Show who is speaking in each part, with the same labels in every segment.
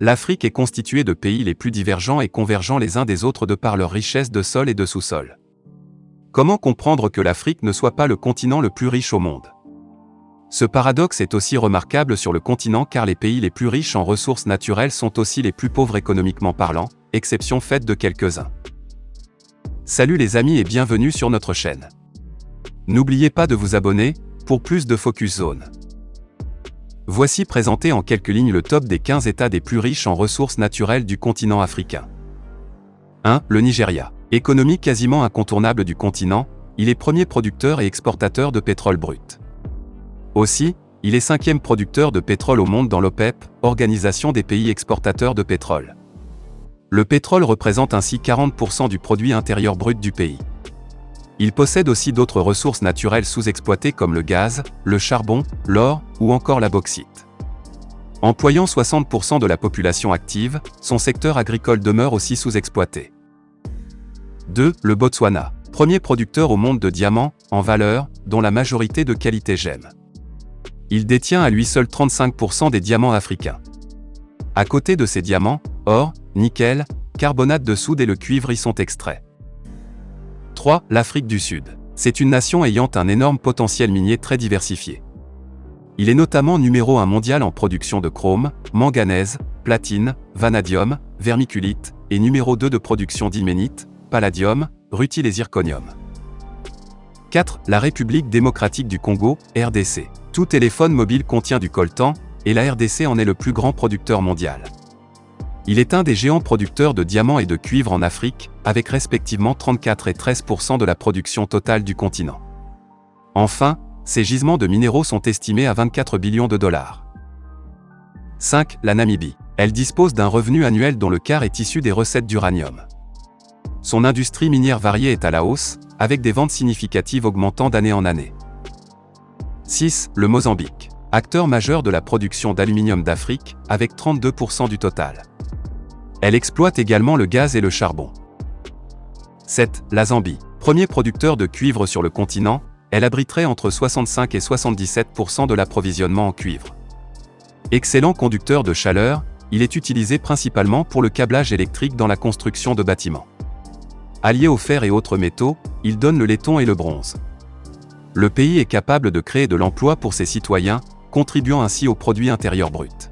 Speaker 1: L'Afrique est constituée de pays les plus divergents et convergents les uns des autres de par leur richesse de sol et de sous-sol. Comment comprendre que l'Afrique ne soit pas le continent le plus riche au monde? Ce paradoxe est aussi remarquable sur le continent car les pays les plus riches en ressources naturelles sont aussi les plus pauvres économiquement parlant, exception faite de quelques-uns. Salut les amis et bienvenue sur notre chaîne. N'oubliez pas de vous abonner, pour plus de Focus Zone. Voici présenté en quelques lignes le top des 15 États des plus riches en ressources naturelles du continent africain. 1. Le Nigeria. Économie quasiment incontournable du continent, il est premier producteur et exportateur de pétrole brut. Aussi, il est 5e producteur de pétrole au monde dans l'OPEP, Organisation des pays exportateurs de pétrole. Le pétrole représente ainsi 40% du produit intérieur brut du pays. Il possède aussi d'autres ressources naturelles sous-exploitées comme le gaz, le charbon, l'or ou encore la bauxite. Employant 60% de la population active, son secteur agricole demeure aussi sous-exploité. 2. Le Botswana. Premier producteur au monde de diamants, en valeur, dont la majorité de qualité gemme. Il détient à lui seul 35% des diamants africains. À côté de ces diamants, or, nickel, carbonate de soude et le cuivre y sont extraits. 3. L'Afrique du Sud. C'est une nation ayant un énorme potentiel minier très diversifié. Il est notamment numéro 1 mondial en production de chrome, manganèse, platine, vanadium, vermiculite, et numéro 2 de production d'ilménite, palladium, rutile et zirconium. 4. La République démocratique du Congo, RDC. Tout téléphone mobile contient du coltan, et la RDC en est le plus grand producteur mondial. Il est un des géants producteurs de diamants et de cuivre en Afrique, avec respectivement 34 et 13% de la production totale du continent. Enfin, ses gisements de minéraux sont estimés à 24 billions de dollars. 5. La Namibie. Elle dispose d'un revenu annuel dont le quart est issu des recettes d'uranium. Son industrie minière variée est à la hausse, avec des ventes significatives augmentant d'année en année. 6. Le Mozambique. Acteur majeur de la production d'aluminium d'Afrique, avec 32% du total. Elle exploite également le gaz et le charbon. 7. La Zambie. Premier producteur de cuivre sur le continent, elle abriterait entre 65 et 77% de l'approvisionnement en cuivre. Excellent conducteur de chaleur, il est utilisé principalement pour le câblage électrique dans la construction de bâtiments. Allié au fer et autres métaux, il donne le laiton et le bronze. Le pays est capable de créer de l'emploi pour ses citoyens, contribuant ainsi au produit intérieur brut.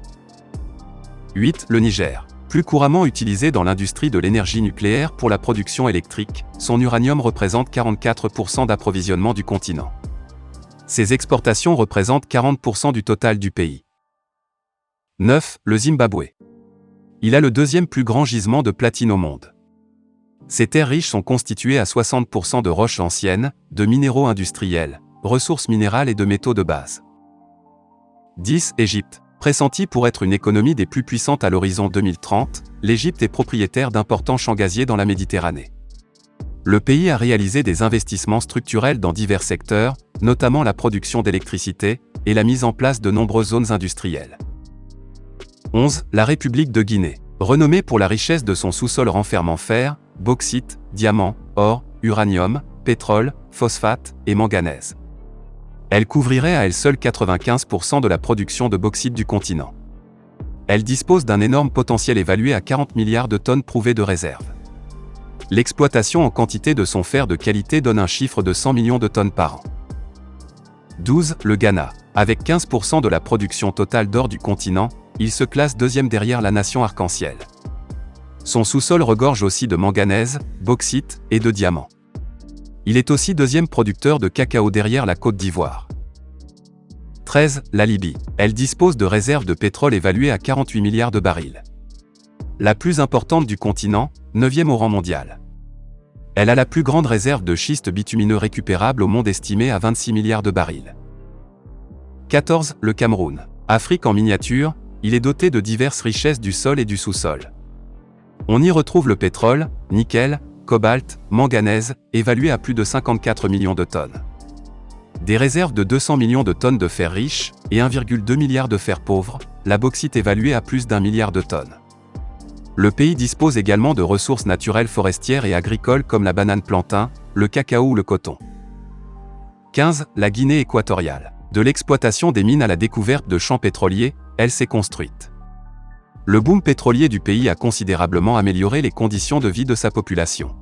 Speaker 1: 8. Le Niger. Plus couramment utilisé dans l'industrie de l'énergie nucléaire pour la production électrique, son uranium représente 44% d'approvisionnement du continent. Ses exportations représentent 40% du total du pays. 9. Le Zimbabwe. Il a le deuxième plus grand gisement de platine au monde. Ces terres riches sont constituées à 60% de roches anciennes, de minéraux industriels, ressources minérales et de métaux de base. 10. Égypte. Pressentie pour être une économie des plus puissantes à l'horizon 2030, l'Égypte est propriétaire d'importants champs gaziers dans la Méditerranée. Le pays a réalisé des investissements structurels dans divers secteurs, notamment la production d'électricité, et la mise en place de nombreuses zones industrielles. 11. La République de Guinée. Renommée pour la richesse de son sous-sol renfermant fer, bauxite, diamant, or, uranium, pétrole, phosphate et manganèse. Elle couvrirait à elle seule 95% de la production de bauxite du continent. Elle dispose d'un énorme potentiel évalué à 40 milliards de tonnes prouvées de réserve. L'exploitation en quantité de son fer de qualité donne un chiffre de 100 millions de tonnes par an. 12. Le Ghana. Avec 15% de la production totale d'or du continent, il se classe deuxième derrière la nation arc-en-ciel. Son sous-sol regorge aussi de manganèse, bauxite et de diamants. Il est aussi deuxième producteur de cacao derrière la Côte d'Ivoire. 13. La Libye. Elle dispose de réserves de pétrole évaluées à 48 milliards de barils. La plus importante du continent, 9e au rang mondial. Elle a la plus grande réserve de schiste bitumineux récupérable au monde estimée à 26 milliards de barils. 14. Le Cameroun. Afrique en miniature, il est doté de diverses richesses du sol et du sous-sol. On y retrouve le pétrole, nickel, cobalt, manganèse, évalué à plus de 54 millions de tonnes. Des réserves de 200 millions de tonnes de fer riche, et 1,2 milliard de fer pauvre, la bauxite évaluée à plus d'1 milliard de tonnes. Le pays dispose également de ressources naturelles forestières et agricoles comme la banane plantain, le cacao ou le coton. 15. La Guinée équatoriale. De l'exploitation des mines à la découverte de champs pétroliers, elle s'est construite. Le boom pétrolier du pays a considérablement amélioré les conditions de vie de sa population.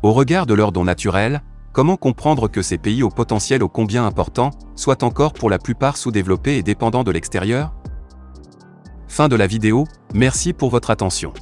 Speaker 1: Au regard de leurs dons naturels, comment comprendre que ces pays au potentiel ô combien important, soient encore pour la plupart sous-développés et dépendants de l'extérieur? Fin de la vidéo, merci pour votre attention.